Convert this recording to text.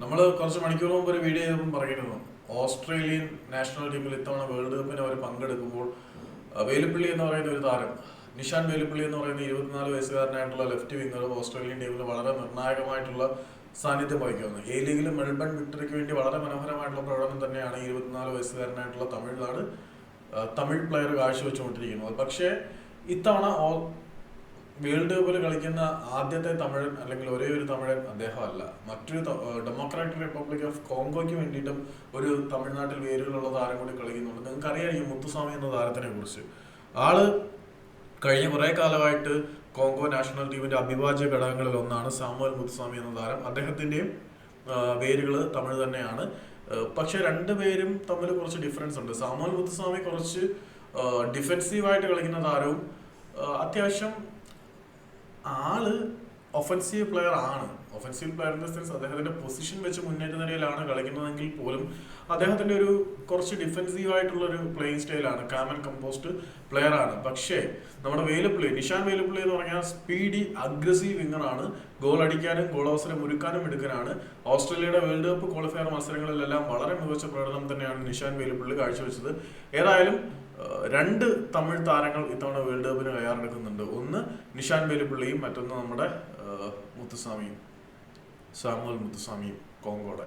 നമ്മൾ കുറച്ച് മണിക്കൂർ മുമ്പ് ഒരു വീഡിയോ ചെയ്തപ്പോൾ പറഞ്ഞിരുന്നു ഓസ്ട്രേലിയൻ നാഷണൽ ടീമിൽ ഇത്തവണ വേൾഡ് കപ്പിന് അവർ പങ്കെടുക്കുമ്പോൾ വേലുപ്പിള്ളി എന്ന് പറയുന്ന ഒരു താരം, നിഷാൻ വേലുപ്പിള്ളി എന്ന് പറയുന്ന 24 വയസ്സുകാരനായിട്ടുള്ള ലെഫ്റ്റ് വിംഗർ ഓസ്ട്രേലിയൻ ടീമിൽ വളരെ നിർണായകമായിട്ടുള്ള സാന്നിധ്യം വഹിക്കുന്നു. എ ലീഗിൽ മെൽബൺ വിക്ടറിക്ക് വേണ്ടി വളരെ മനോഹരമായിട്ടുള്ള പ്രകടനം തന്നെയാണ് 24 വയസ്സുകാരനായിട്ടുള്ള തമിഴ് പ്ലെയർ കാഴ്ചവെച്ചുകൊണ്ടിരിക്കുന്നത്. പക്ഷേ ഇത്തവണ വേൾഡ് കപ്പിൽ കളിക്കുന്ന ആദ്യത്തെ തമിഴൻ അല്ലെങ്കിൽ ഒരേ ഒരു തമിഴൻ അദ്ദേഹമല്ല. മറ്റൊരു ഡെമോക്രാറ്റിക് റിപ്പബ്ലിക് ഓഫ് കോങ്കോയ്ക്ക് വേണ്ടിയിട്ടും ഒരു തമിഴ്നാട്ടിൽ വേരുകളുള്ള താരം കൂടി കളിക്കുന്നുണ്ട്. നിങ്ങൾക്ക് അറിയാം മുത്തുസ്വാമി എന്ന താരത്തിനെ കുറിച്ച്. ആള് കഴിഞ്ഞ കുറെ കാലമായിട്ട് കോങ്കോ നാഷണൽ ടീമിന്റെ അവിഭാജ്യ ഘടകങ്ങളിൽ ഒന്നാണ് സാമുവൽ മുത്തുസ്വാമി എന്ന താരം. അദ്ദേഹത്തിന്റെയും വേരുകൾ തമിഴ് തന്നെയാണ്. പക്ഷെ രണ്ടുപേരും തമ്മിൽ കുറച്ച് ഡിഫറൻസ് ഉണ്ട്. സാമുവൽ മുത്തുസ്വാമി കുറച്ച് ഡിഫെൻസീവായിട്ട് കളിക്കുന്ന താരവും അത്യാവശ്യം ആള് ഒഫൻസീവ് പ്ലെയർ ആണ്. Offensive player in the sense അദ്ദേഹത്തിന്റെ പൊസിഷൻ വെച്ച് മുന്നേറ്റ നിരയിലാണ് കളിക്കുന്നതെങ്കിൽ പോലും അദ്ദേഹത്തിന്റെ ഒരു കുറച്ച് ഡിഫെൻസീവ് ആയിട്ടുള്ള ഒരു പ്ലേയിങ് സ്റ്റൈലാണ്. കാം ആൻഡ് കമ്പോസ്റ്റ് പ്ലെയർ ആണ്. പക്ഷേ നമ്മുടെ നിഷാൻ വേലുപ്പിള്ളി എന്ന് പറഞ്ഞാൽ സ്പീഡി അഗ്രസീവ് വിങ്ങറാണ്. ഗോൾ അടിക്കാനും ഗോൾ അവസരം ഒരുക്കാനും എടുക്കാനാണ്. ഓസ്ട്രേലിയയുടെ വേൾഡ് കപ്പ് ക്വാളിഫയർ മത്സരങ്ങളിലെല്ലാം വളരെ മികച്ച പ്രകടനം തന്നെയാണ് നിഷാൻ വേലുപ്പിള്ളി കാഴ്ചവെച്ചത്. ഏതായാലും രണ്ട് തമിഴ് താരങ്ങൾ ഇത്തവണ വേൾഡ് കപ്പിന് തയ്യാറെടുക്കുന്നുണ്ട്. ഒന്ന് നിഷാൻ വേലുപ്പിള്ളിയും മറ്റൊന്ന് നമ്മുടെ സാമുവൽ മുത്തുസ്വാമിയും കോങ്കോടെ.